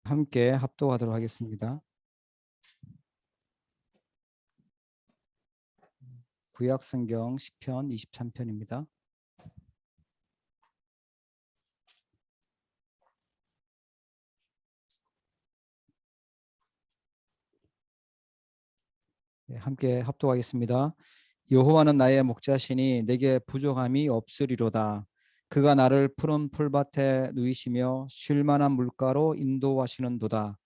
함께 합독하도록 하겠습니다. 구약성경 시편 23편입니다. 함께 합독하겠습니다. 여호와는 나의 목자시니 내게 부족함이 없으리로다. 그가 나를 푸른 풀밭에 누이시며 쉴 만한 물가로 인도하시는도다.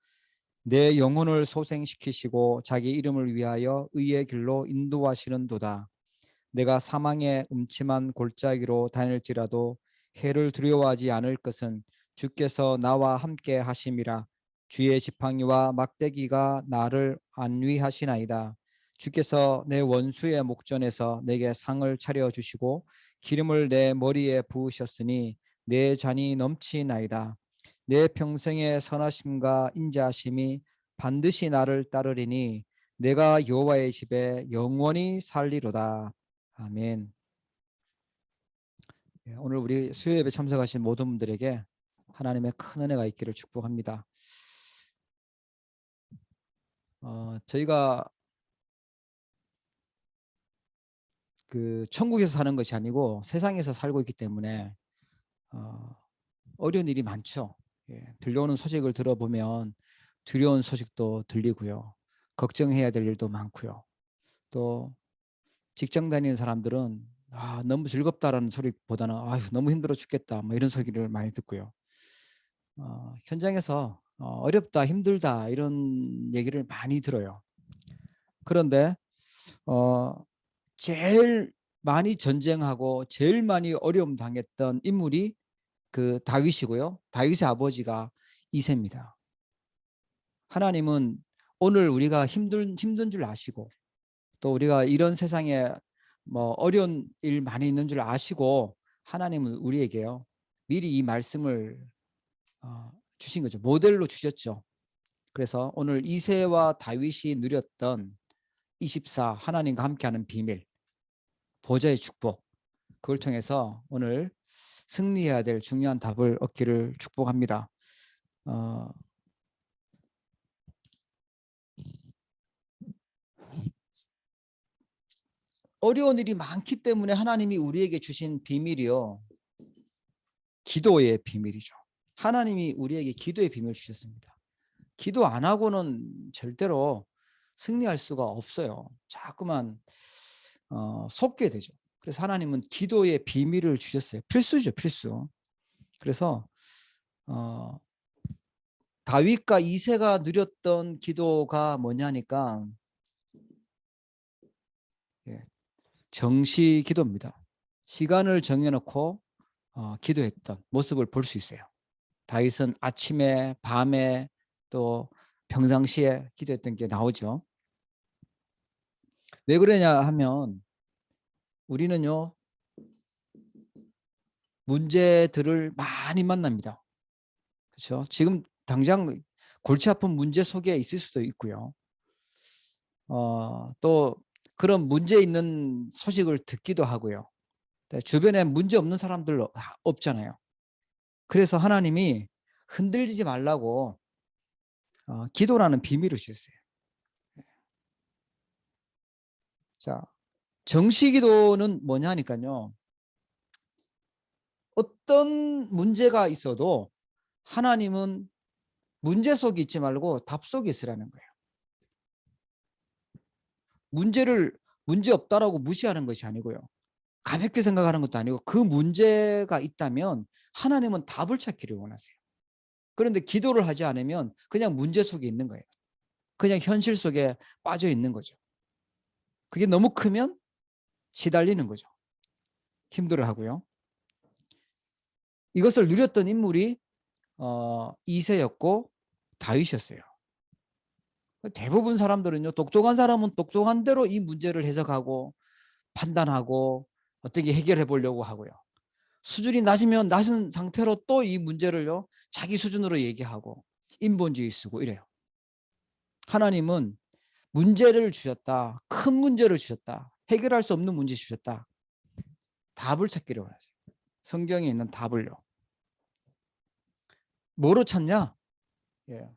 내 영혼을 소생시키시고 자기 이름을 위하여 의의 길로 인도하시는도다. 내가 사망의 음침한 골짜기로 다닐지라도 해를 두려워하지 않을 것은 주께서 나와 함께 하심이라. 주의 지팡이와 막대기가 나를 안위하시나이다. 주께서 내 원수의 목전에서 내게 상을 차려주시고 기름을 내 머리에 부으셨으니 내 잔이 넘치나이다. 내 평생의 선하심과 인자하심이 반드시 나를 따르리니 내가 여호와의 집에 영원히 살리로다. 아멘. 오늘 우리 수요 예배 참석하신 모든 분들에게 하나님의 큰 은혜가 있기를 축복합니다. 저희가 그 천국에서 사는 것이 아니고 세상에서 살고 있기 때문에 어려운 일이 많죠. 들려오는 소식을 들어보면 두려운 소식도 들리고요. 걱정해야 될 일도 많고요. 또 직장 다니는 사람들은 너무 즐겁다라는 소리보다는 너무 힘들어 죽겠다 뭐 이런 소리를 많이 듣고요. 현장에서 어렵다 힘들다 이런 얘기를 많이 들어요. 그런데 제일 많이 전쟁하고 제일 많이 어려움 당했던 인물이 그 다윗이고요. 다윗의 아버지가 이새입니다. 하나님은 오늘 우리가 힘든 줄 아시고 또 우리가 이런 세상에 뭐 어려운 일 많이 있는 줄 아시고 하나님은 우리에게요 미리 이 말씀을 주신 거죠. 모델로 주셨죠. 그래서 오늘 이새와 다윗이 누렸던 24 하나님과 함께하는 비밀, 보좌의 축복, 그걸 통해서 오늘 승리해야 될 중요한 답을 얻기를 축복합니다. 어려운 일이 많기 때문에 하나님이 우리에게 주신 비밀이요, 기도의 비밀이죠. 하나님이 우리에게 기도의 비밀을 주셨습니다. 기도 안 하고는 절대로 승리할 수가 없어요. 자꾸만 속게 되죠. 그래서 하나님은 기도의 비밀을 주셨어요. 필수죠, 필수. 그래서 다윗과 이새가 누렸던 기도가 뭐냐니까 정시 기도입니다. 시간을 정해놓고 기도했던 모습을 볼 수 있어요. 다윗은 아침에, 밤에, 또 평상시에 기도했던 게 나오죠. 왜 그러냐 하면 우리는요 문제들을 많이 만납니다. 그렇죠? 지금 당장 골치 아픈 문제 속에 있을 수도 있고요. 또 그런 문제 있는 소식을 듣기도 하고요. 주변에 문제 없는 사람들 없잖아요. 그래서 하나님이 흔들리지 말라고 기도라는 비밀을 주셨어요. 자, 정시기도는 뭐냐니까요. 어떤 문제가 있어도 하나님은 문제 속에 있지 말고 답 속에 있으라는 거예요. 문제 없다라고 무시하는 것이 아니고요. 가볍게 생각하는 것도 아니고 그 문제가 있다면 하나님은 답을 찾기를 원하세요. 그런데 기도를 하지 않으면 그냥 문제 속에 있는 거예요. 그냥 현실 속에 빠져 있는 거죠. 그게 너무 크면 시달리는 거죠. 힘들어하고요. 이것을 누렸던 인물이 이새였고 다윗이었어요. 대부분 사람들은요, 똑똑한 사람은 똑똑한 대로 이 문제를 해석하고 판단하고 어떻게 해결해 보려고 하고요. 수준이 낮으면 낮은 상태로 또 이 문제를요 자기 수준으로 얘기하고 인본주의 쓰고 이래요. 하나님은 문제를 주셨다. 큰 문제를 주셨다. 해결할 수 없는 문제 주셨다. 답을 찾기를 원하세요. 성경에 있는 답을요. 뭐로 찾냐? 예.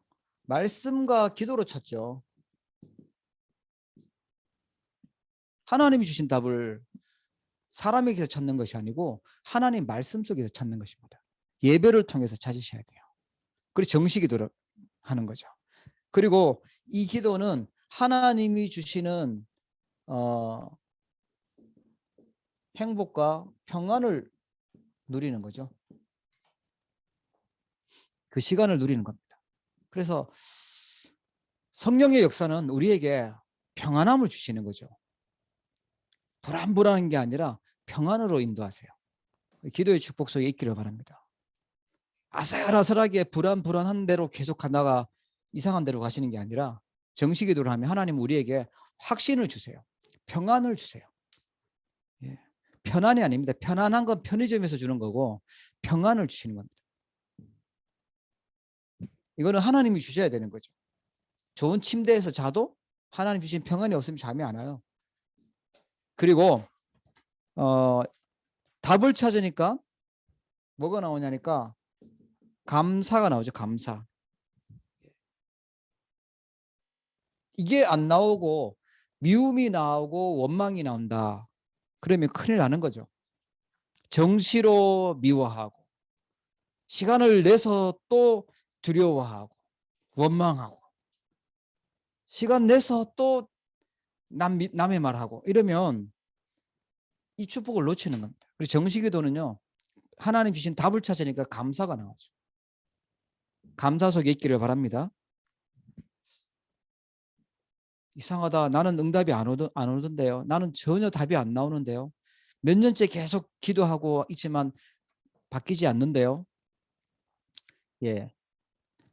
말씀과 기도로 찾죠. 하나님이 주신 답을 사람에게서 찾는 것이 아니고 하나님 말씀 속에서 찾는 것입니다. 예배를 통해서 찾으셔야 돼요. 그리고 정식 기도를 하는 거죠. 그리고 이 기도는 하나님이 주시는 행복과 평안을 누리는 거죠. 그 시간을 누리는 겁니다. 그래서 성령의 역사는 우리에게 평안함을 주시는 거죠. 불안불안한 게 아니라 평안으로 인도하세요. 기도의 축복 속에 있기를 바랍니다. 아슬아슬하게 불안한 대로 계속 가다가 이상한 데로 가시는 게 아니라 정식 기도를 하면 하나님 우리에게 확신을 주세요. 평안을 주세요. 예. 편안이 아닙니다. 편안한 건 편의점에서 주는 거고 평안을 주시는 겁니다. 이거는 하나님이 주셔야 되는 거죠. 좋은 침대에서 자도 하나님 주신 평안이 없으면 잠이 안 와요. 그리고 답을 찾으니까 뭐가 나오냐니까 감사가 나오죠. 감사. 이게 안 나오고 미움이 나오고 원망이 나온다. 그러면 큰일 나는 거죠. 정시로 미워하고 시간을 내서 또 두려워하고 원망하고 시간 내서 또 남의 말하고 이러면 이 축복을 놓치는 겁니다. 그리고 정식기도는요. 하나님 주신 답을 찾으니까 감사가 나오죠. 감사 속에 있기를 바랍니다. 이상하다. 나는 응답이 안 오던데요. 나는 전혀 답이 안 나오는데요. 몇 년째 계속 기도하고 있지만 바뀌지 않는데요. 예.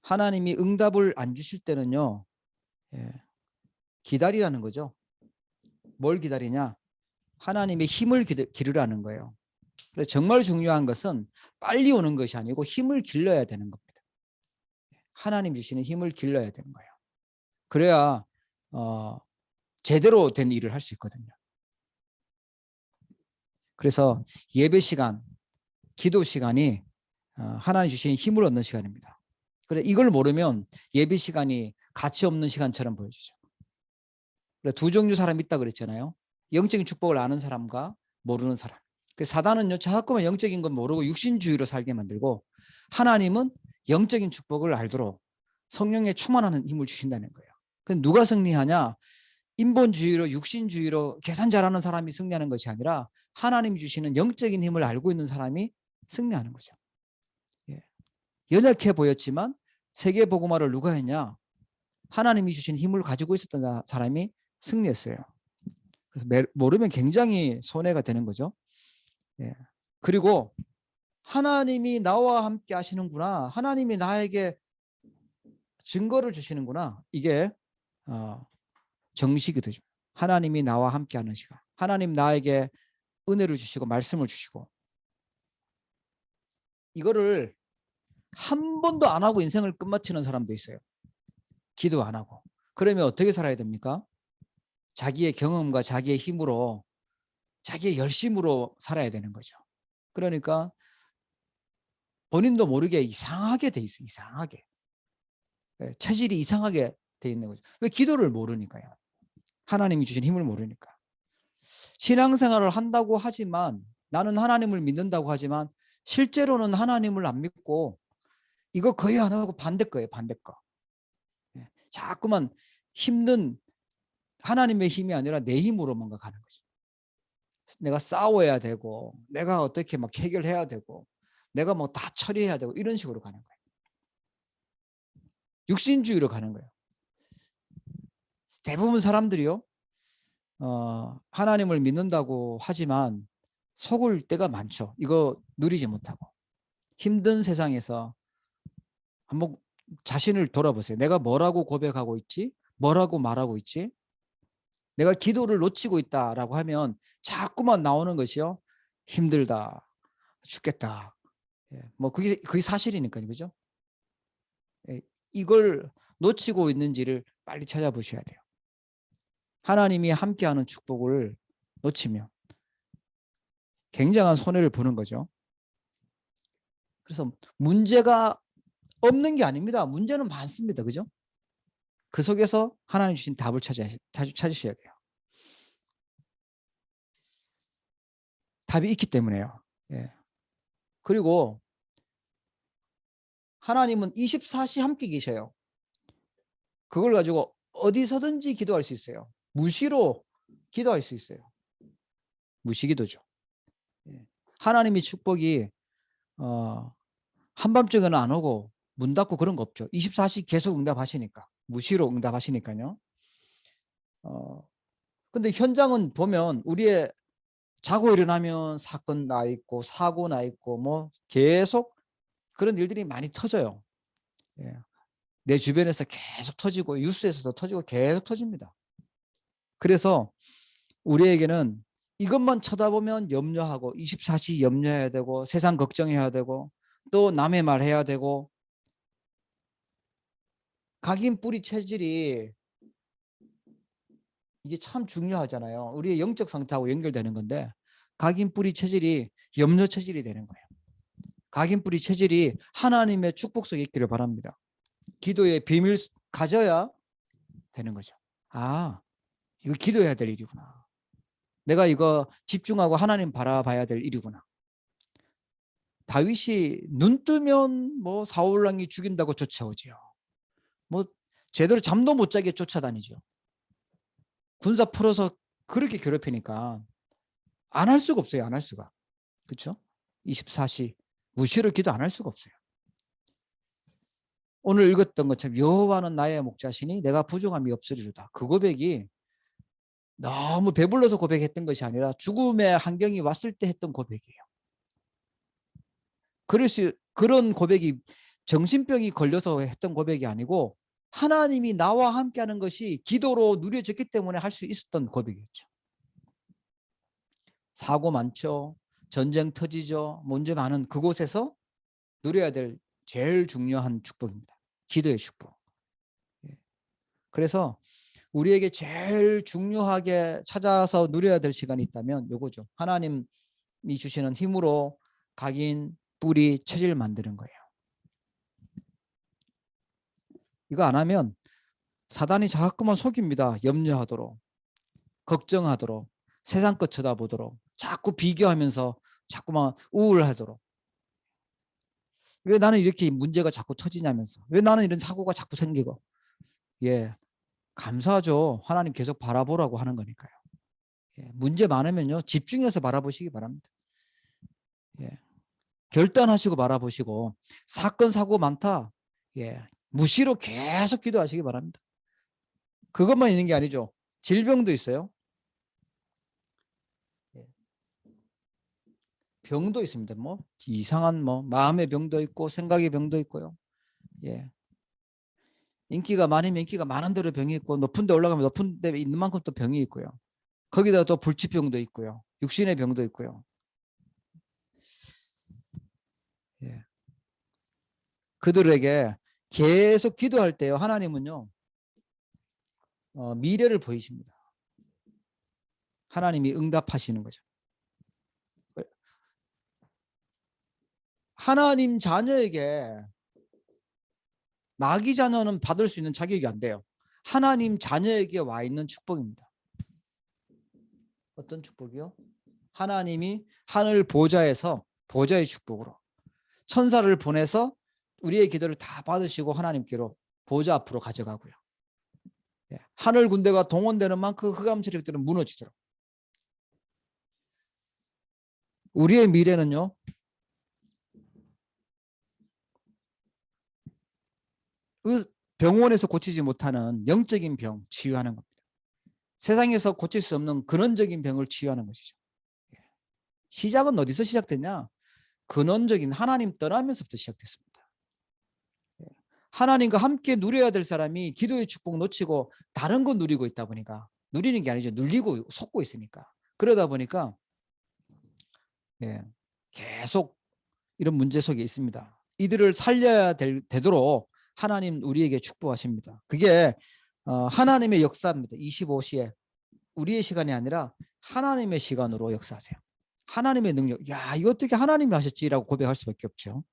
하나님이 응답을 안 주실 때는요. 예. 기다리라는 거죠. 뭘 기다리냐? 하나님의 힘을 기르라는 거예요. 그래서 정말 중요한 것은 빨리 오는 것이 아니고 힘을 길러야 되는 겁니다. 하나님 주시는 힘을 길러야 되는 거예요. 그래야 제대로 된 일을 할 수 있거든요. 그래서 예배 시간, 기도 시간이 하나님 주신 힘을 얻는 시간입니다. 그래 이걸 모르면 예배 시간이 가치 없는 시간처럼 보여지죠. 그래 두 종류 사람이 있다 그랬잖아요. 영적인 축복을 아는 사람과 모르는 사람. 사단은요 자꾸만 영적인 건 모르고 육신주의로 살게 만들고 하나님은 영적인 축복을 알도록 성령의 충만하는 힘을 주신다는 거예요. 그럼 누가 승리하냐? 인본주의로 육신주의로 계산 잘하는 사람이 승리하는 것이 아니라 하나님이 주시는 영적인 힘을 알고 있는 사람이 승리하는 거죠. 예. 연약해 보였지만 세계복음화를 누가 했냐? 하나님이 주신 힘을 가지고 있었던 사람이 승리했어요. 그래서 모르면 굉장히 손해가 되는 거죠. 예. 그리고 하나님이 나와 함께 하시는구나. 하나님이 나에게 증거를 주시는구나. 이게 정식이 되죠. 하나님이 나와 함께 하는 시간. 하나님 나에게 은혜를 주시고 말씀을 주시고 이거를 한 번도 안 하고 인생을 끝마치는 사람도 있어요. 기도 안 하고. 그러면 어떻게 살아야 됩니까? 자기의 경험과 자기의 힘으로 자기의 열심으로 살아야 되는 거죠. 그러니까 본인도 모르게 이상하게 돼 있어요. 이상하게. 체질이 이상하게 돼 있는 거죠. 왜? 기도를 모르니까요. 하나님이 주신 힘을 모르니까. 신앙생활을 한다고 하지만 나는 하나님을 믿는다고 하지만 실제로는 하나님을 안 믿고 이거 거의 안 하고 반대 거예요. 반대 거. 자꾸만 힘든 하나님의 힘이 아니라 내 힘으로 뭔가 가는 거죠. 내가 싸워야 되고 내가 어떻게 막 해결해야 되고 내가 뭐 다 처리해야 되고 이런 식으로 가는 거예요. 육신주의로 가는 거예요. 대부분 사람들이요. 하나님을 믿는다고 하지만 속을 때가 많죠. 이거 누리지 못하고. 힘든 세상에서 한번 자신을 돌아보세요. 내가 뭐라고 고백하고 있지? 뭐라고 말하고 있지? 내가 기도를 놓치고 있다라고 하면 자꾸만 나오는 것이요. 힘들다. 죽겠다. 뭐 그게 사실이니까요. 그죠? 이걸 놓치고 있는지를 빨리 찾아보셔야 돼요. 하나님이 함께하는 축복을 놓치면 굉장한 손해를 보는 거죠. 그래서 문제가 없는 게 아닙니다. 문제는 많습니다. 그죠? 그 속에서 하나님 주신 답을 찾으셔야 돼요. 답이 있기 때문에요. 예. 그리고 하나님은 24시 함께 계셔요. 그걸 가지고 어디서든지 기도할 수 있어요. 무시로 기도할 수 있어요. 무시기도죠. 예. 하나님의 축복이 한밤중에는 안 오고 문 닫고 그런 거 없죠. 24시 계속 응답하시니까. 무시로 응답하시니까요. 근데 현장은 보면 우리의 자고 일어나면 사건 나 있고 사고 나 있고 뭐 계속 그런 일들이 많이 터져요. 예. 내 주변에서 계속 터지고 뉴스에서도 터지고 계속 터집니다. 그래서 우리에게는 이것만 쳐다보면 염려하고 24시 염려해야 되고 세상 걱정해야 되고 또 남의 말 해야 되고 각인 뿌리 체질이 이게 참 중요하잖아요. 우리의 영적 상태하고 연결되는 건데 각인 뿌리 체질이 염려 체질이 되는 거예요. 각인 뿌리 체질이 하나님의 축복 속에 있기를 바랍니다. 기도의 비밀 가져야 되는 거죠. 아, 이거 기도해야 될 일이구나. 내가 이거 집중하고 하나님 바라봐야 될 일이구나. 다윗이 눈 뜨면 뭐 사울왕이 죽인다고 쫓아오지요. 뭐 제대로 잠도 못 자게 쫓아다니죠. 군사 풀어서 그렇게 괴롭히니까 안 할 수가 없어요. 안 할 수가. 그렇죠? 24시 무시로 기도 안 할 수가 없어요. 오늘 읽었던 것처럼 여호와는 나의 목자시니 내가 부족함이 없으리로다. 그 고백이 너무 배불러서 고백했던 것이 아니라 죽음의 환경이 왔을 때 했던 고백이에요. 그런 고백이 정신병이 걸려서 했던 고백이 아니고 하나님이 나와 함께하는 것이 기도로 누려졌기 때문에 할 수 있었던 고백이었죠. 사고 많죠. 전쟁 터지죠. 문제 많은 그곳에서 누려야 될 제일 중요한 축복입니다. 기도의 축복. 그래서 우리에게 제일 중요하게 찾아서 누려야 될 시간이 있다면 요거죠. 하나님이 주시는 힘으로 각인, 뿌리, 체질 만드는 거예요. 이거 안 하면 사단이 자꾸만 속입니다. 염려하도록, 걱정하도록, 세상 것 쳐다보도록, 자꾸 비교하면서 자꾸만 우울하도록. 왜 나는 이렇게 문제가 자꾸 터지냐면서. 왜 나는 이런 사고가 자꾸 생기고. 예, 감사하죠. 하나님 계속 바라보라고 하는 거니까요. 예, 문제 많으면요. 집중해서 바라보시기 바랍니다. 예, 결단하시고 바라보시고 사건 사고 많다. 예, 무시로 계속 기도하시기 바랍니다. 그것만 있는 게 아니죠. 질병도 있어요. 병도 있습니다. 뭐 이상한 뭐 마음의 병도 있고 생각의 병도 있고요. 예. 인기가 많으면 인기가 많은 대로 병이 있고 높은 데 올라가면 높은 데 있는 만큼 또 병이 있고요. 거기다가 또 불치병도 있고요. 육신의 병도 있고요. 예. 그들에게 계속 기도할 때요. 하나님은요. 미래를 보이십니다. 하나님이 응답하시는 거죠. 하나님 자녀에게 마귀 자녀는 받을 수 있는 자격이 안 돼요. 하나님 자녀에게 와 있는 축복입니다. 어떤 축복이요? 하나님이 하늘 보좌에서 보좌의 축복으로 천사를 보내서 우리의 기도를 다 받으시고 하나님께로 보좌 앞으로 가져가고요. 하늘 군대가 동원되는 만큼 흑암 세력들은 무너지도록. 우리의 미래는요. 병원에서 고치지 못하는 영적인 병 치유하는 겁니다. 세상에서 고칠 수 없는 근원적인 병을 치유하는 것이죠. 시작은 어디서 시작됐냐? 근원적인 하나님 떠나면서부터 시작됐습니다. 하나님과 함께 누려야 될 사람이 기도의 축복 놓치고 다른 거 누리고 있다 보니까 누리는 게 아니죠. 눌리고 속고 있으니까. 그러다 보니까 계속 이런 문제 속에 있습니다. 이들을 살려야 되도록 하나님 우리에게 축복하십니다. 그게 하나님의 역사입니다. 25시에 우리의 시간이 아니라 하나님의 시간으로 역사하세요. 하나님의 능력. 야, 이거 어떻게 하나님이 하셨지라고 고백할 수밖에 없죠.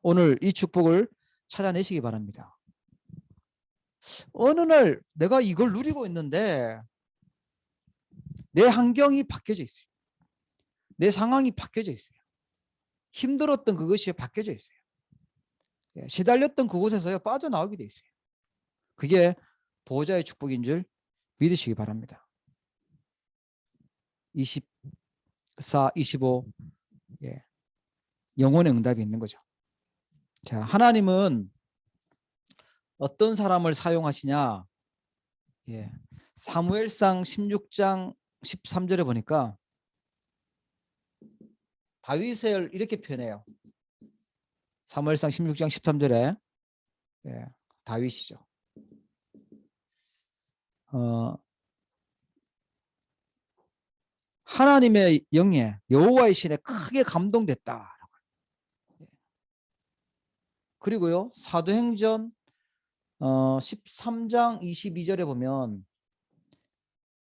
오늘 이 축복을 찾아내시기 바랍니다. 어느 날 내가 이걸 누리고 있는데 내 환경이 바뀌어져 있어요. 내 상황이 바뀌어져 있어요. 힘들었던 그것이 바뀌어져 있어요. 시달렸던 그곳에서 빠져나오게 돼 있어요. 그게 보호자의 축복인 줄 믿으시기 바랍니다. 24, 25 영혼의 응답이 있는 거죠. 자, 하나님은 어떤 사람을 사용하시냐? 사무엘상 16장 13절에 보니까 다윗을 이렇게 표현해요. 사무엘상 16장 13절에 다윗이죠. 하나님의 영에 여호와의 신에 크게 감동됐다. 그리고요 사도행전 13장 22절에 보면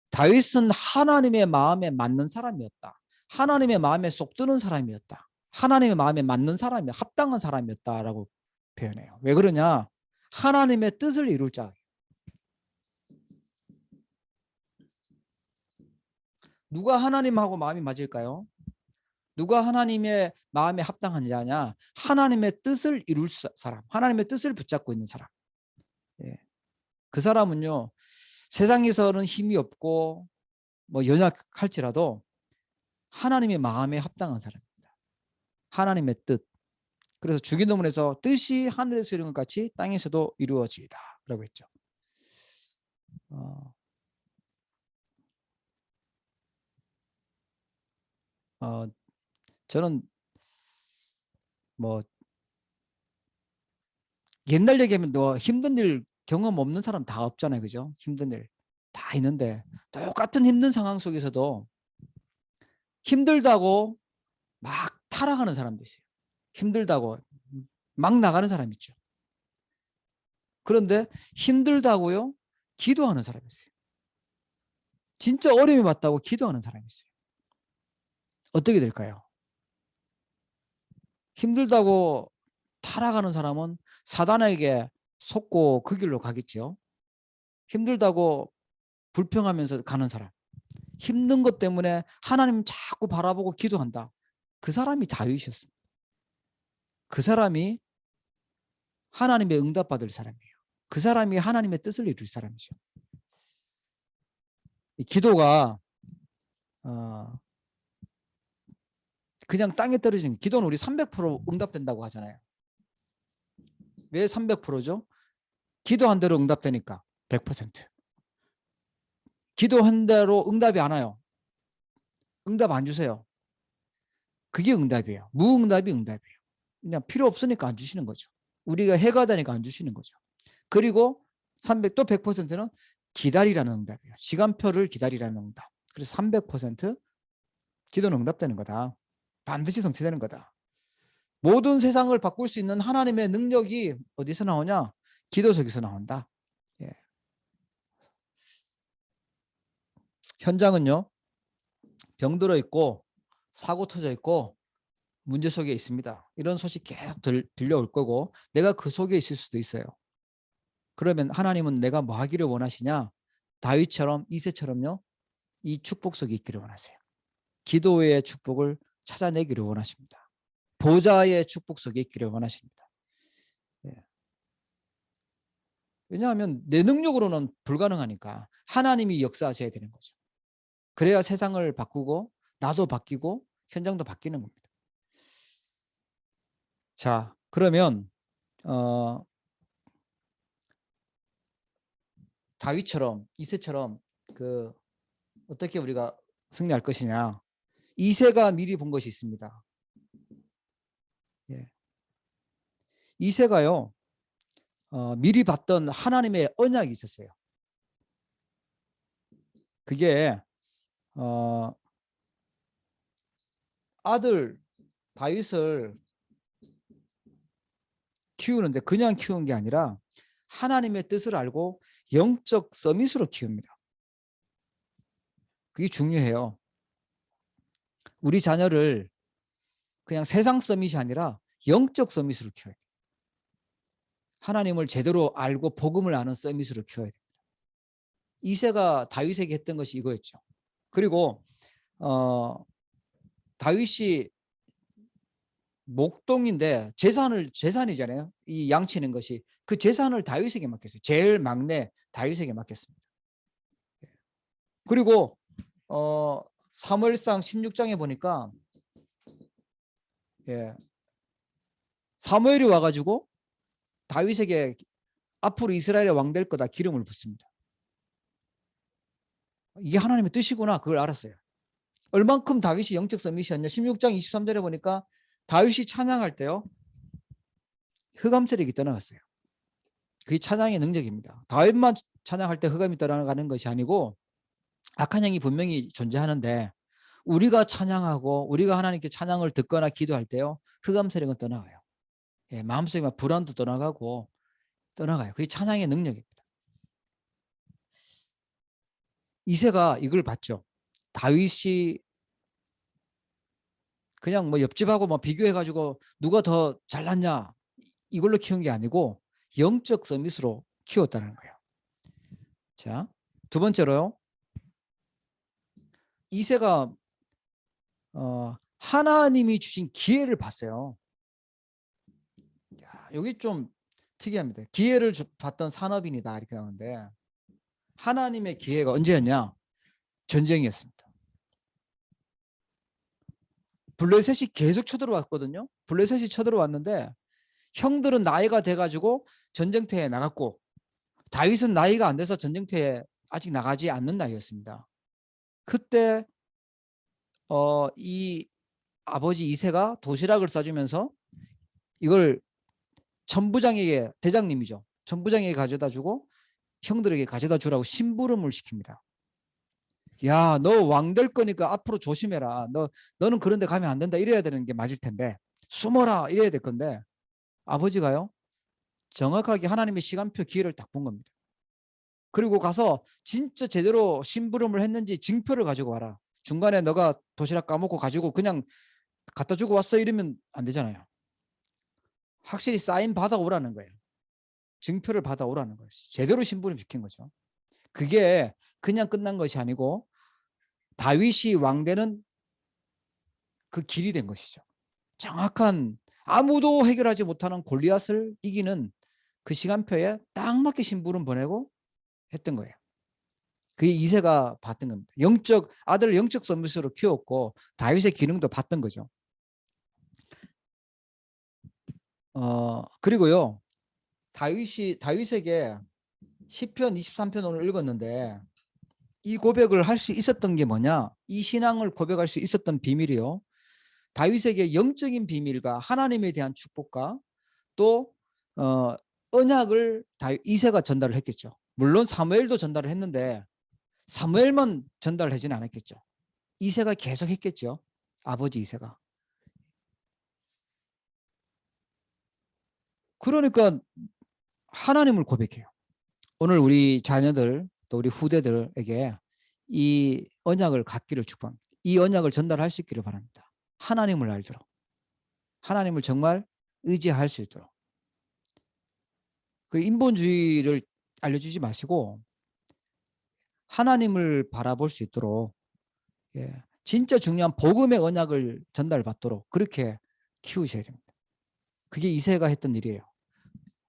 다윗은 하나님의 마음에 맞는 사람이었다. 하나님의 마음에 쏙 드는 사람이었다. 하나님의 마음에 맞는 사람이 합당한 사람이었다라고 표현해요. 왜 그러냐? 하나님의 뜻을 이룰 자. 누가 하나님하고 마음이 맞을까요? 누가 하나님의 마음에 합당한 자냐? 하나님의 뜻을 이룰 사람, 하나님의 뜻을 붙잡고 있는 사람. 그 사람은요 세상에서는 힘이 없고 뭐 연약할지라도 하나님의 마음에 합당한 사람입니다. 하나님의 뜻. 그래서 주기도문에서 뜻이 하늘에서 이룬 것 같이 땅에서도 이루어지이다 라고 했죠. 저는 뭐 옛날 얘기하면 뭐 힘든 일 경험 없는 사람 다 없잖아요. 그죠? 힘든 일 다 있는데 똑같은 힘든 상황 속에서도 힘들다고 막 타락하는 사람도 있어요. 힘들다고 막 나가는 사람 있죠. 그런데 힘들다고요 기도하는 사람이 있어요. 진짜 어려움이 왔다고 기도하는 사람이 있어요. 어떻게 될까요? 힘들다고 타락하는 사람은 사단에게 속고 그 길로 가겠죠. 힘들다고 불평하면서 가는 사람, 힘든 것 때문에 하나님 자꾸 바라보고 기도한다. 그 사람이 다윗이었습니다. 그 사람이 하나님의 응답받을 사람이에요. 그 사람이 하나님의 뜻을 이룰 사람이죠. 이 기도가 그냥 땅에 떨어지는 기도는 우리 300% 응답된다고 하잖아요. 왜 300%죠? 기도한 대로 응답되니까 100%. 기도한 대로 응답이 안 와요. 응답 안 주세요. 그게 응답이에요. 무응답이 응답이에요. 그냥 필요 없으니까 안 주시는 거죠. 우리가 해가 되니까 안 주시는 거죠. 그리고 300, 또 100%는 기다리라는 응답이에요. 시간표를 기다리라는 응답. 그래서 300% 기도는 응답되는 거다. 반드시 성취되는 거다. 모든 세상을 바꿀 수 있는 하나님의 능력이 어디서 나오냐? 기도 속에서 나온다. 현장은요. 병들어 있고 사고 터져 있고 문제 속에 있습니다. 이런 소식 계속 들려올 거고 내가 그 속에 있을 수도 있어요. 그러면 하나님은 내가 뭐 하기를 원하시냐? 다윗처럼 이새처럼요. 이 축복 속에 있기를 원하세요. 기도의 축복을 찾아내기를 원하십니다. 보좌의 축복 속에 있기를 원하십니다. 왜냐하면 내 능력으로는 불가능하니까 하나님이 역사하셔야 되는 거죠. 그래야 세상을 바꾸고 나도 바뀌고 현장도 바뀌는 겁니다. 자, 그러면 다윗처럼 이새처럼 어떻게 우리가 승리할 것이냐? 이새가 미리 본 것이 있습니다. 이새가요 미리 봤던 하나님의 언약이 있었어요. 그게 아들 다윗을 키우는데 그냥 키운 게 아니라 하나님의 뜻을 알고 영적 서밋으로 키웁니다. 그게 중요해요. 우리 자녀를 그냥 세상 서밋이 아니라 영적 서밋으로 키워야 돼요. 하나님을 제대로 알고 복음을 아는 서밋으로 키워야 됩니다. 이새가 다윗에게 했던 것이 이거였죠. 그리고 다윗이 목동인데 재산이잖아요. 이 양치는 것이 그 재산을 다윗에게 맡겼어요. 제일 막내 다윗에게 맡겼습니다. 그리고 사무엘상 16장에 보니까 사무엘이 와가지고 다윗에게 앞으로 이스라엘의 왕 될 거다 기름을 붓습니다. 이게 하나님의 뜻이구나 그걸 알았어요. 얼만큼 다윗이 영적 서밋이었냐. 16장 23절에 보니까 다윗이 찬양할 때요 흑암세력이 떠나갔어요. 그게 찬양의 능력입니다. 다윗만 찬양할 때 흑암이 떠나가는 것이 아니고 악한 영이 분명히 존재하는데 우리가 찬양하고 우리가 하나님께 찬양을 듣거나 기도할 때요 흑암 세력은 떠나가요. 마음속에 막 불안도 떠나가고 떠나가요. 그게 찬양의 능력입니다. 이새가 이걸 봤죠. 다윗이 그냥 뭐 옆집하고 뭐 비교해가지고 누가 더 잘났냐 이걸로 키운 게 아니고 영적 서밋으로 키웠다는 거예요. 자, 두 번째로요. 이새가 하나님이 주신 기회를 봤어요. 여기 좀 특이합니다. 기회를 받던 산업인이다 이렇게 나오는데 하나님의 기회가 언제였냐? 전쟁이었습니다. 블레셋이 계속 쳐들어왔거든요. 블레셋이 쳐들어왔는데 형들은 나이가 돼가지고 전쟁터에 나갔고 다윗은 나이가 안 돼서 전쟁터에 아직 나가지 않는 나이였습니다. 그때 이 아버지 이새가 도시락을 싸주면서 이걸 천부장에게 대장님이죠. 천부장에게 가져다 주고 형들에게 가져다 주라고 심부름을 시킵니다. 야, 너 왕 될 거니까 앞으로 조심해라. 너는 그런 데 가면 안 된다. 이래야 되는 게 맞을 텐데 숨어라 이래야 될 건데 아버지가요. 정확하게 하나님의 시간표 기회를 딱 본 겁니다. 그리고 가서 진짜 제대로 심부름을 했는지 징표를 가지고 와라. 중간에 너가 도시락 까먹고 가지고 그냥 갖다 주고 왔어 이러면 안 되잖아요. 확실히 사인 받아오라는 거예요. 증표를 받아오라는 거예요. 제대로 심부름 시킨 거죠. 그게 그냥 끝난 것이 아니고 다윗이 왕되는 그 길이 된 것이죠. 정확한 아무도 해결하지 못하는 골리앗을 이기는 그 시간표에 딱 맞게 심부름 보내고 했던 거예요. 그게 이새가 봤던 겁니다. 아들을 영적 서밋으로 키웠고 다윗의 기능도 봤던 거죠. 그리고요 다윗에게 시편 23편 오늘 읽었는데 이 고백을 할 수 있었던 게 뭐냐? 이 신앙을 고백할 수 있었던 비밀이요. 다윗에게 영적인 비밀과 하나님에 대한 축복과 또 언약을 이새가 전달을 했겠죠. 물론 사무엘도 전달을 했는데 사무엘만 전달하지는 않았겠죠. 이새가 계속 했겠죠. 아버지 이새가. 그러니까 하나님을 고백해요. 오늘 우리 자녀들 또 우리 후대들에게 이 언약을 갖기를 축복합니다. 이 언약을 전달할 수 있기를 바랍니다. 하나님을 알도록. 하나님을 정말 의지할 수 있도록. 그 인본주의를 알려주지 마시고 하나님을 바라볼 수 있도록 진짜 중요한 복음의 언약을 전달받도록 그렇게 키우셔야 됩니다. 그게 이새가 했던 일이에요.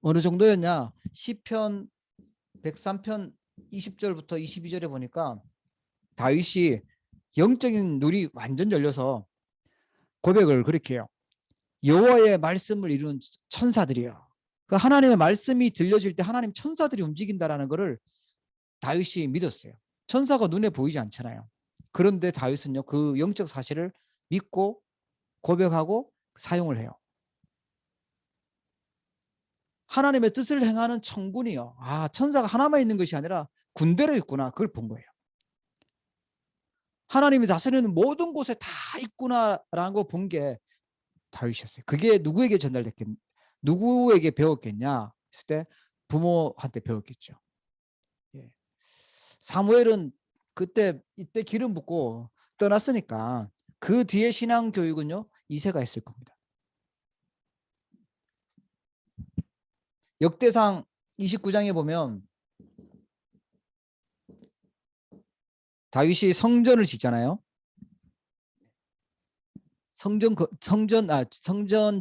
어느 정도였냐? 시편 103편 20절부터 22절에 보니까 다윗이 영적인 눈이 완전 열려서 고백을 그렇게 해요. 여호와의 말씀을 이루는 천사들이요. 그 하나님의 말씀이 들려질 때 하나님 천사들이 움직인다라는 것을 다윗이 믿었어요. 천사가 눈에 보이지 않잖아요. 그런데 다윗은요 그 영적 사실을 믿고 고백하고 사용을 해요. 하나님의 뜻을 행하는 천군이요. 천사가 하나만 있는 것이 아니라 군대로 있구나. 그걸 본 거예요. 하나님이 다스리는 모든 곳에 다 있구나라는 거 본 게 다윗이었어요. 그게 누구에게 배웠겠냐 했을 때 부모한테 배웠겠죠. 사무엘은 이때 기름 붓고 떠났으니까 그 뒤에 신앙 교육은요 이새가 했을 겁니다. 역대상 29장에 보면 다윗이 성전을 짓잖아요. 성전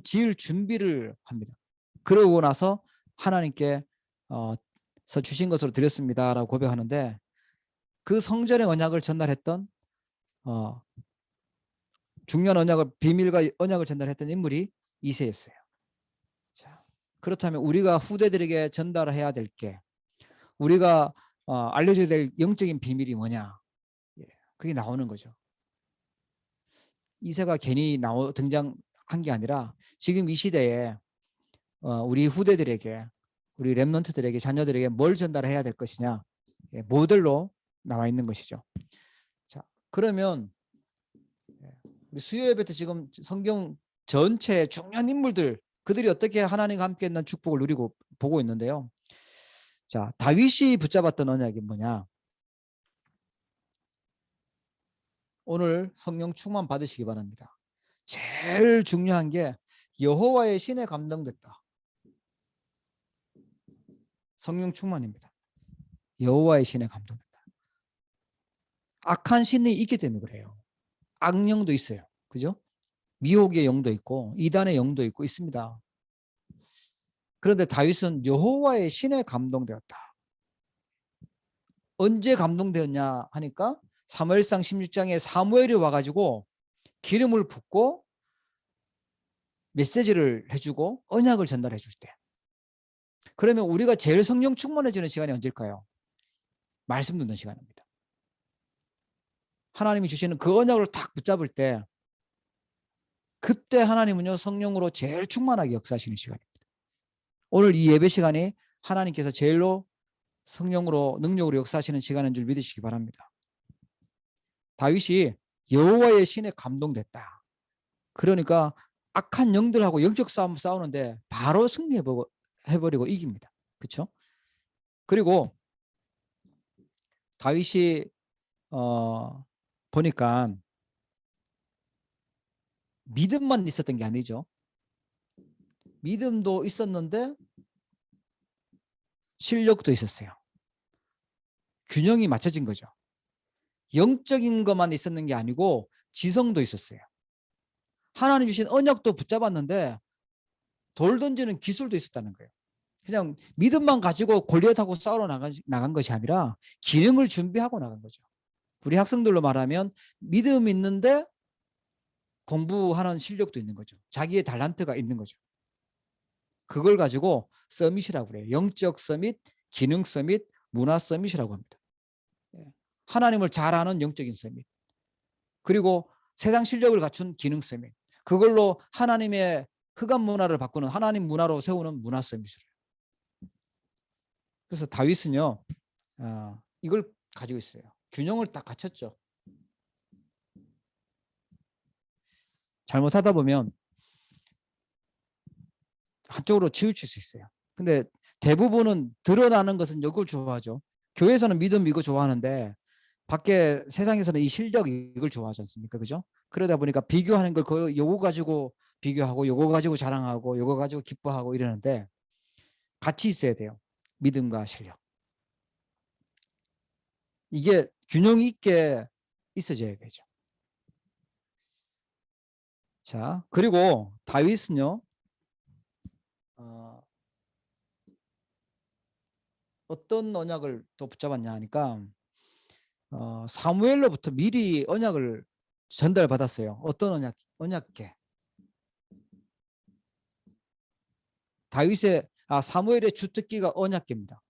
지을 준비를 합니다. 그러고 나서 하나님께 서 주신 것으로 드렸습니다라고 고백하는데, 그 성전의 언약을 전달했던 중요한 언약을, 비밀과 언약을 전달했던 인물이 이새였어요. 자, 그렇다면 우리가 후대들에게 전달해야 될 게, 우리가 알려줘야 될 영적인 비밀이 뭐냐? 예, 그게 나오는 거죠. 이새가 괜히 등장한 게 아니라 지금 이 시대에 우리 후대들에게, 우리 렘넌트들에게, 자녀들에게 뭘 전달해야 될 것이냐, 예, 모델로 나와 있는 것이죠. 자, 그러면 우리 수요 예배 때 지금 성경 전체 중요한 인물들, 그들이 어떻게 하나님과 함께 있는 축복을 누리고 보고 있는데요. 자, 다윗이 붙잡았던 언약이 뭐냐? 오늘 성령 충만 받으시기 바랍니다. 제일 중요한 게 여호와의 신에 감동됐다. 성령 충만입니다. 여호와의 신에 감동됐다. 악한 신이 있기 때문에 그래요. 악령도 있어요. 그죠? 미혹의 영도 있고 이단의 영도 있고 있습니다. 그런데 다윗은 여호와의 신에 감동되었다. 언제 감동되었냐 하니까 사무엘상 16장에 사무엘이 와가지고 기름을 붓고 메시지를 해주고 언약을 전달해 줄 때. 그러면 우리가 제일 성령 충만해지는 시간이 언제일까요? 말씀 듣는 시간입니다. 하나님이 주시는 그 언약을 딱 붙잡을 때, 그때 하나님은요 성령으로 제일 충만하게 역사하시는 시간입니다. 오늘 이 예배 시간이 하나님께서 제일로 성령으로 능력으로 역사하시는 시간인 줄 믿으시기 바랍니다. 다윗이 여호와의 신에 감동됐다. 그러니까 악한 영들하고 영적 싸움 싸우는데 바로 승리해버리고 이깁니다. 그렇죠? 그리고 다윗이 보니까 믿음만 있었던 게 아니죠. 믿음도 있었는데 실력도 있었어요. 균형이 맞춰진 거죠. 영적인 것만 있었는 게 아니고 지성도 있었어요. 하나님 주신 언약도 붙잡았는데 돌 던지는 기술도 있었다는 거예요. 그냥 믿음만 가지고 골리앗하고 싸우러 나간 것이 아니라 기능을 준비하고 나간 거죠. 우리 학생들로 말하면 믿음 있는데 공부하는 실력도 있는 거죠. 자기의 달란트가 있는 거죠. 그걸 가지고 서밋이라고 그래요. 영적 서밋, 기능 서밋, 문화 서밋이라고 합니다. 하나님을 잘 아는 영적인 서밋, 그리고 세상 실력을 갖춘 기능 서밋, 그걸로 하나님의 흑암 문화를 바꾸는, 하나님 문화로 세우는 문화 서밋이래요. 그래서 다윗은요 이걸 가지고 있어요. 균형을 딱 갖췄죠. 잘못하다 보면 한쪽으로 치우칠 수 있어요. 근데 대부분은 드러나는 것은 이걸 좋아하죠. 교회에서는 믿음 이거 좋아하는데 밖에 세상에서는 이 실력 이걸 좋아하지 않습니까? 그죠? 그러다 보니까 비교하는 걸 요거 가지고 비교하고 요거 가지고 자랑하고 요거 가지고 기뻐하고 이러는데 같이 있어야 돼요. 믿음과 실력. 이게 균형 있게 있어져야 되죠. 자, 그리고 다윗은요 어떤 언약을 또 붙잡았냐 하니까 사무엘로부터 미리 언약을 전달받았어요. 어떤 언약계. 사무엘의 주특기가 언약계입니다.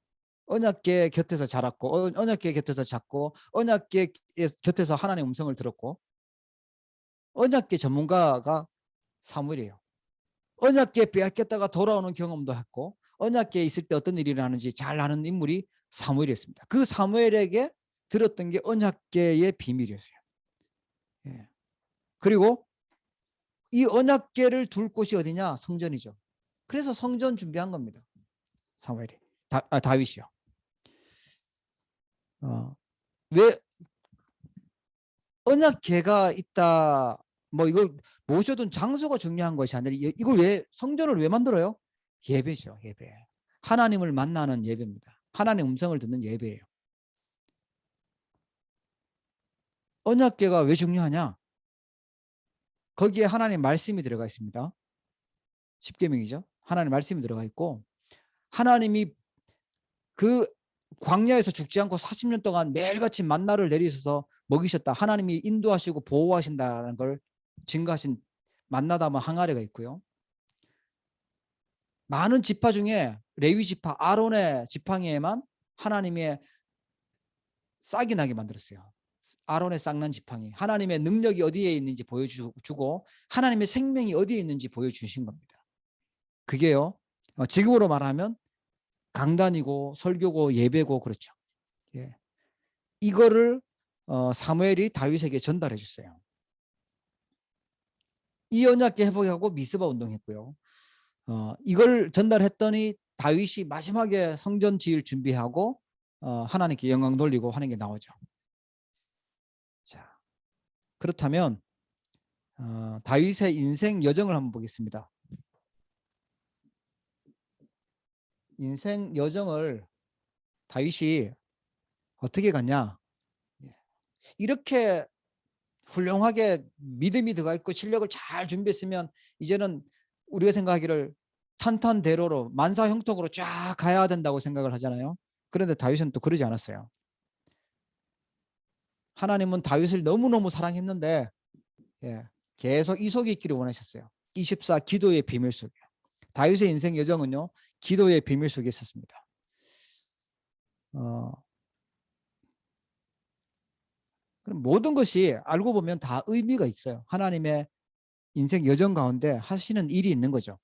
언약계 곁에서 자랐고, 언약계 곁에서 잤고, 언약계 곁에서 하나님의 음성을 들었고, 언약계 전문가가 사무엘이에요. 언약계 빼앗겼다가 돌아오는 경험도 했고, 언약계에 있을 때 어떤 일이 일어나는지 잘 아는 인물이 사무엘이었습니다. 그 사무엘에게 들었던 게 언약계의 비밀이었어요. 예. 그리고 이 언약계를 둘 곳이 어디냐? 성전이죠. 그래서 성전 준비한 겁니다. 사무엘이. 다윗이요. 왜 언약궤가 있다, 뭐 이걸 모셔둔 장소가 중요한 것이 아니라 이걸 왜 성전을 왜 만들어요? 예배죠. 예배. 하나님을 만나는 예배입니다. 하나님의 음성을 듣는 예배예요. 언약궤가 왜 중요하냐? 거기에 하나님 말씀이 들어가 있습니다. 십계명이죠. 하나님 말씀이 들어가 있고, 하나님이 그 광야에서 죽지 않고 40년 동안 매일같이 만나를 내리셔서 먹이셨다. 하나님이 인도하시고 보호하신다는 걸 증거하신 만나다만 항아리가 있고요. 많은 지파 중에 레위 지파 아론의 지팡이에만 하나님의 싹이 나게 만들었어요. 아론의 싹난 지팡이. 하나님의 능력이 어디에 있는지 보여주고 하나님의 생명이 어디에 있는지 보여주신 겁니다. 그게요. 지금으로 말하면 강단이고 설교고 예배고 그렇죠. 예. 이거를 사무엘이 다윗에게 전달해 줬어요. 이 언약궤 회복하고 미스바 운동했고요. 이걸 전달했더니 다윗이 마지막에 성전 지을 준비하고 하나님께 영광 돌리고 하는 게 나오죠. 자, 그렇다면 다윗의 인생 여정을 한번 보겠습니다. 인생 여정을 다윗이 어떻게 갔냐? 이렇게 훌륭하게 믿음이 들어가 있고 실력을 잘 준비했으면 이제는 우리가 생각하기를 탄탄대로로 만사형통으로 쫙 가야 된다고 생각을 하잖아요. 그런데 다윗은 또 그러지 않았어요. 하나님은 다윗을 너무너무 사랑했는데 계속 이속이 있기를 원하셨어요. 24 기도의 비밀 속에. 다윗의 인생 여정은요, 기도의 비밀 속에 있었습니다. 그럼 모든 것이 알고 보면 다 의미가 있어요. 하나님의 인생 여정 가운데 하시는 일이 있는 거죠.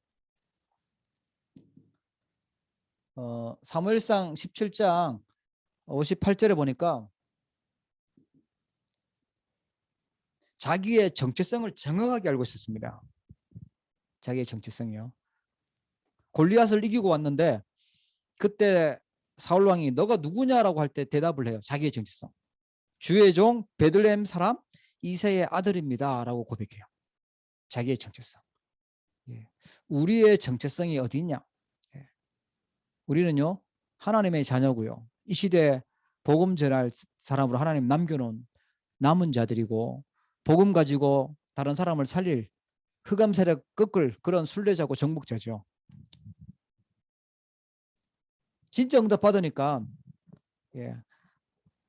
사무엘상 17장 58절에 보니까 자기의 정체성을 정확하게 알고 있었습니다. 자기의 정체성이요. 골리앗을 이기고 왔는데 그때 사울 왕이 너가 누구냐라고 할 때 대답을 해요. 자기의 정체성. 주의 종 베들레헴 사람 이새의 아들입니다 라고 고백해요. 자기의 정체성. 우리의 정체성이 어디 있냐? 우리는요, 하나님의 자녀고요. 이 시대에 복음 전할 사람으로 하나님 남겨놓은 남은 자들이고, 복음 가지고 다른 사람을 살릴 흑암 세력 꺾을 그런 순례자고 정복자죠. 진짜 응답 받으니까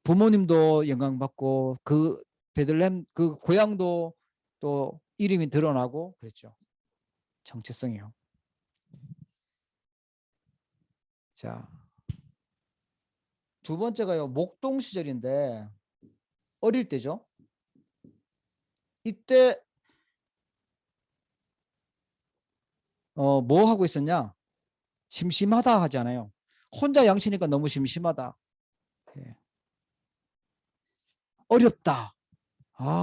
부모님도 영광 받고 그 베들레헴 그 고향도 또 이름이 드러나고 그랬죠. 정체성이요. 자, 두 번째가요, 목동 시절인데 어릴 때죠. 이때 뭐 하고 있었냐? 심심하다 하잖아요. 혼자 양치니까 너무 심심하다. 어렵다.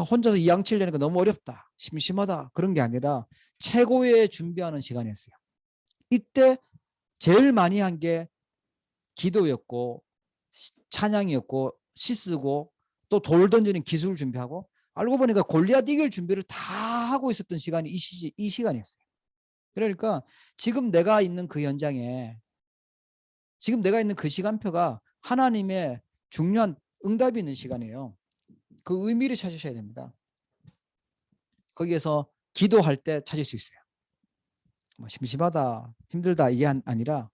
혼자서 이 양치를 내니까 너무 어렵다. 심심하다. 그런 게 아니라 최고의 준비하는 시간이었어요. 이때 제일 많이 한 게 기도였고 찬양이었고 씻고 또 돌 던지는 기술 준비하고 알고 보니까 골리앗 이길 준비를 다 하고 있었던 시간이 이 시간이었어요. 그러니까 지금 내가 있는 그 현장에 지금 내가 있는 그 시간표가 하나님의 중요한 응답이 있는 시간이에요. 그 의미를 찾으셔야 됩니다. 거기에서 기도할 때 찾을 수 있어요. 뭐 심심하다, 힘들다 이게 아니라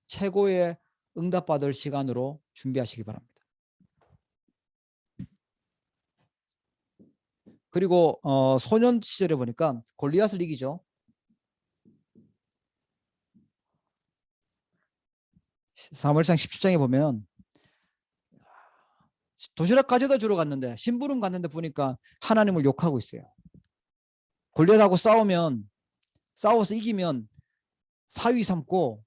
최고의 응답받을 시간으로 준비하시기 바랍니다. 그리고 소년 시절에 보니까 골리앗을 이기죠. 사무엘상 17장에 보면 도시락 가져다 주러 갔는데 심부름 갔는데 보니까 하나님을 욕하고 있어요. 골리앗하고 싸워서 이기면 사위 삼고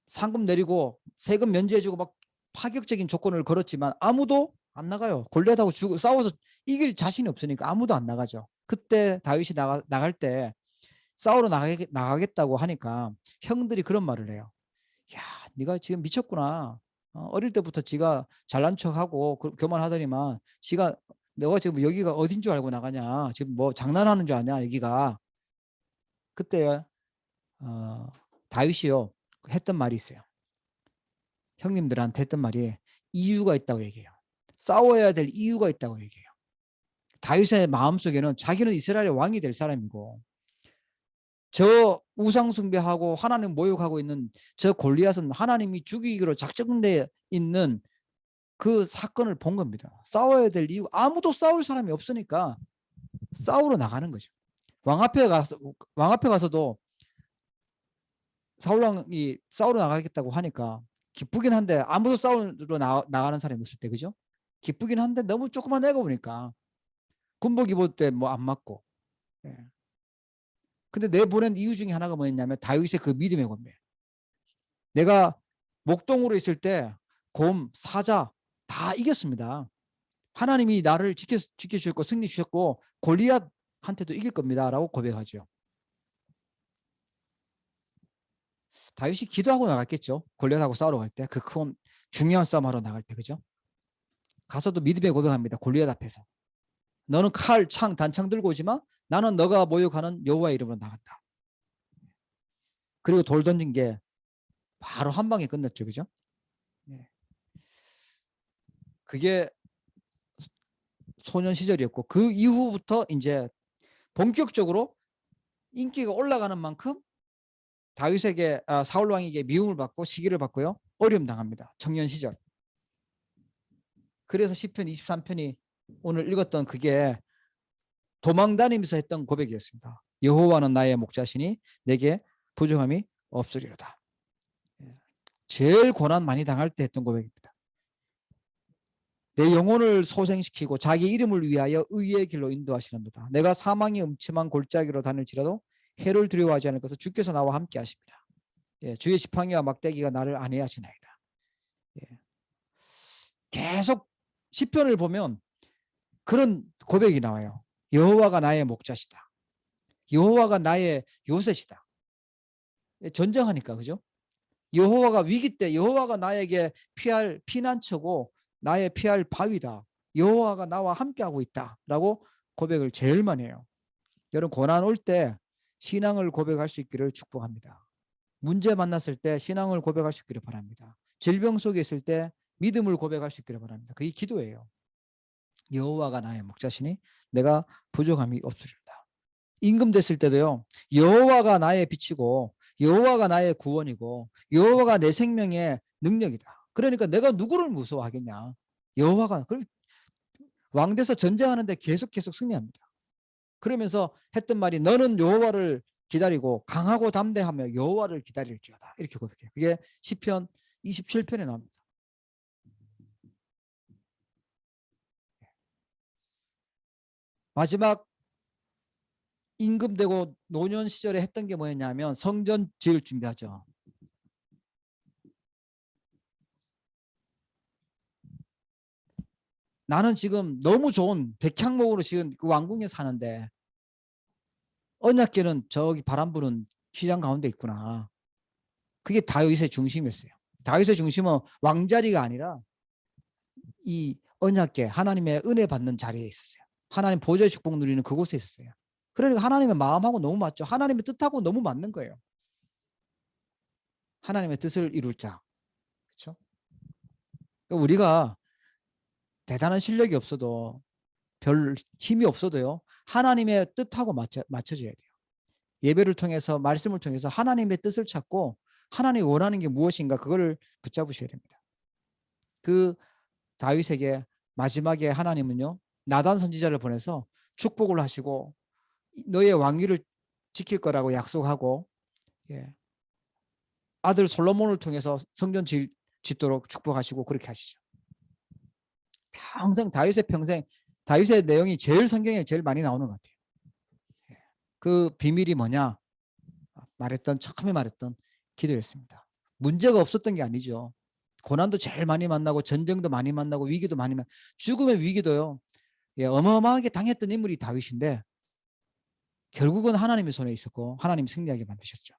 상금 내리고 세금 면제해주고 막 파격적인 조건을 걸었지만 아무도 안 나가요. 골리앗하고 싸워서 이길 자신이 없으니까 아무도 안 나가죠. 그때 다윗이 나갈 때 싸우러 나가겠다고 하니까 형들이 그런 말을 해요. 야, 네가 지금 미쳤구나. 어릴 때부터 지가 잘난 척하고 교만하더니만 지가 너가 지금 여기가 어딘 줄 알고 나가냐. 지금 뭐 장난하는 줄 아냐 여기가. 그때 다윗이요 했던 말이 있어요. 형님들한테 했던 말이 이유가 있다고 얘기해요. 싸워야 될 이유가 있다고 얘기해요. 다윗의 마음속에는 자기는 이스라엘의 왕이 될 사람이고 저 우상 숭배하고 하나님 모욕하고 있는 저 골리앗은 하나님이 죽이기로 작정돼 있는 그 사건을 본 겁니다. 싸워야 될 이유 아무도 싸울 사람이 없으니까 싸우러 나가는 거죠. 왕 앞에 가서도 사울 왕이 싸우러 나가겠다고 하니까 기쁘긴 한데 아무도 싸우러 나가는 사람이 없을 때 그죠? 기쁘긴 한데 너무 조그만 애가 보니까 군복 입을 때 뭐 안 맞고. 예. 근데 내 보낸 이유 중에 하나가 뭐였냐면 다윗의 그 믿음의 권매. 내가 목동으로 있을 때 곰, 사자 다 이겼습니다. 하나님이 나를 지켜주셨고 승리 주셨고 골리앗한테도 이길 겁니다. 라고 고백하죠. 다윗이 기도하고 나갔겠죠. 골리앗하고 싸우러 갈 때. 그 큰 중요한 싸움 하러 나갈 때. 그죠? 가서도 믿음의 고백합니다. 골리앗 앞에서. 너는 칼, 창, 단창 들고 오지만 나는 너가 모욕하는 여호와의 이름으로 나간다. 그리고 돌 던진 게 바로 한 방에 끝났죠. 그죠? 네. 그게 소년 시절이었고 그 이후부터 이제 본격적으로 인기가 올라가는 만큼 다윗에게 사울 왕에게 미움을 받고 시기를 받고요. 어려움 당합니다. 청년 시절. 그래서 시편 23편이 오늘 읽었던 그게 도망다니면서 했던 고백이었습니다. 여호와는 나의 목자시니 내게 부족함이 없으리로다. 제일 고난 많이 당할 때 했던 고백입니다. 내 영혼을 소생시키고 자기 이름을 위하여 의의 길로 인도하시는도다. 내가 사망의 음침한 골짜기로 다닐지라도 해를 두려워하지 않을 것을 주께서 나와 함께 하십니다. 예, 주의 지팡이와 막대기가 나를 안위하시나이다. 예. 계속 시편을 보면 그런 고백이 나와요. 여호와가 나의 목자시다. 여호와가 나의 요새시다. 예, 전쟁하니까 그죠? 여호와가 위기 때 여호와가 나에게 피할 피난처고 나의 피할 바위다. 여호와가 나와 함께하고 있다라고 고백을 제일 많이 해요. 여러분 고난 올 때 신앙을 고백할 수 있기를 축복합니다. 문제 만났을 때 신앙을 고백할 수 있기를 바랍니다. 질병 속에 있을 때 믿음을 고백할 수 있기를 바랍니다. 그게 기도예요. 여호와가 나의 목자시니 내가 부족함이 없으리로다. 임금 됐을 때도요. 여호와가 나의 빛이고 여호와가 나의 구원이고 여호와가 내 생명의 능력이다. 그러니까 내가 누구를 무서워하겠냐. 여호와가 왕 돼서 전쟁하는데 계속 승리합니다. 그러면서 했던 말이 너는 여호와를 기다리고 강하고 담대하며 여호와를 기다릴지어다. 이렇게 고백해요. 그게 시편 27편에 나옵니다. 마지막 임금되고 노년 시절에 했던 게 뭐였냐면 성전 지을 준비하죠. 나는 지금 너무 좋은 백향목으로 지은 그 왕궁에 사는데 언약궤는 저기 바람 부는 시장 가운데 있구나. 그게 다윗의 중심이었어요. 다윗의 중심은 왕자리가 아니라 이 언약궤 하나님의 은혜 받는 자리에 있었어요. 하나님 보좌의 축복 누리는 그곳에 있었어요. 그러니까 하나님의 마음하고 너무 맞죠. 하나님의 뜻하고 너무 맞는 거예요. 하나님의 뜻을 이룰 자. 그렇죠? 우리가 대단한 실력이 없어도 별 힘이 없어도요. 하나님의 뜻하고 맞춰줘야 돼요. 예배를 통해서 말씀을 통해서 하나님의 뜻을 찾고 하나님이 원하는 게 무엇인가 그거를 붙잡으셔야 됩니다. 그 다윗에게 마지막에 하나님은요. 나단 선지자를 보내서 축복을 하시고 너의 왕위를 지킬 거라고 약속하고 예. 아들 솔로몬을 통해서 성전 짓도록 축복하시고 그렇게 하시죠. 평생 다윗의 내용이 제일 성경에 제일 많이 나오는 것 같아요. 예. 그 비밀이 뭐냐? 처음에 말했던 기도였습니다. 문제가 없었던 게 아니죠. 고난도 제일 많이 만나고 전쟁도 많이 만나고 위기도 많이 만나고 죽음의 위기도요. 예, 어마어마하게 당했던 인물이 다윗인데 결국은 하나님의 손에 있었고 하나님이 승리하게 만드셨죠.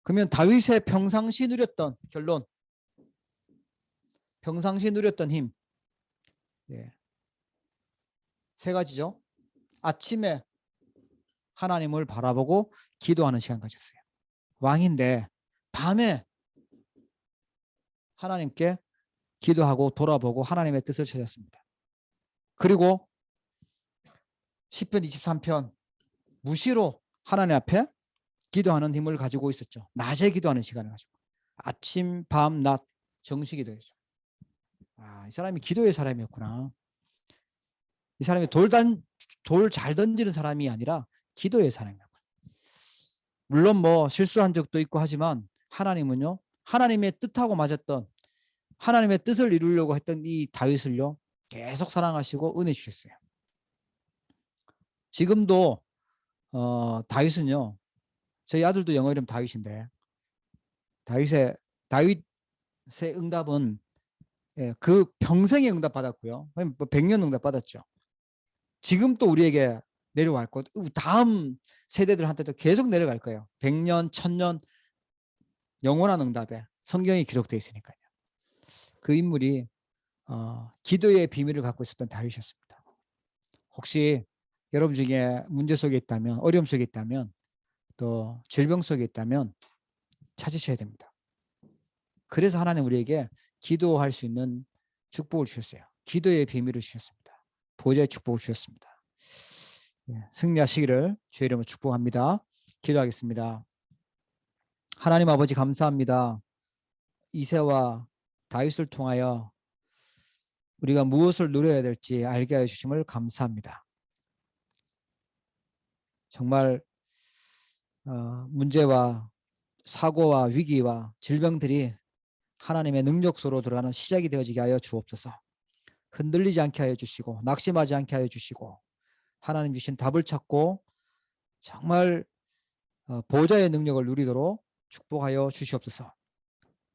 그러면 다윗의 평상시 누렸던 결론 평상시 누렸던 힘 예. 세 가지죠. 아침에 하나님을 바라보고 기도하는 시간 가졌어요. 왕인데 밤에 하나님께 기도하고 돌아보고 하나님의 뜻을 찾았습니다. 그리고 시편 23편 무시로 하나님 앞에 기도하는 힘을 가지고 있었죠. 낮에 기도하는 시간을 가지고. 아침, 밤, 낮 정시 기도했죠. 이 사람이 기도의 사람이었구나. 이 사람이 돌 잘 던지는 사람이 아니라 기도의 사람이었구나. 물론 뭐 실수한 적도 있고 하지만 하나님은요. 하나님의 뜻하고 맞았던 하나님의 뜻을 이루려고 했던 이 다윗을요. 계속 사랑하시고 은혜 주셨어요. 지금도 다윗은요. 저희 아들도 영어 이름 다윗인데 다윗의 응답은 그 평생에 응답 받았고요. 뭐 100년 응답 받았죠. 지금 또 우리에게 내려갈 것, 다음 세대들한테도 계속 내려갈 거예요. 100년, 1000년 영원한 응답에 성경이 기록되어 있으니까요. 그 인물이 기도의 비밀을 갖고 있었던 다윗이었습니다. 혹시 여러분 중에 문제 속에 있다면, 어려움 속에 있다면, 또 질병 속에 있다면 찾으셔야 됩니다. 그래서 하나님 우리에게 기도할 수 있는 축복을 주셨어요. 기도의 비밀을 주셨습니다. 보좌의 축복을 주셨습니다. 승리하시기를 주의 이름으로 축복합니다. 기도하겠습니다. 하나님 아버지 감사합니다. 이새와 다윗을 통하여 우리가 무엇을 누려야 될지 알게 하여 주심을 감사합니다. 정말 문제와 사고와 위기와 질병들이 하나님의 능력소로 들어가는 시작이 되어지게 하여 주옵소서. 흔들리지 않게 하여 주시고 낙심하지 않게 하여 주시고 하나님 주신 답을 찾고 정말 보좌의 능력을 누리도록 축복하여 주시옵소서.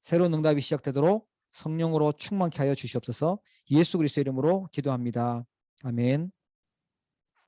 새로운 응답이 시작되도록 성령으로 충만케 하여 주시옵소서. 예수 그리스도의 이름으로 기도합니다. 아멘.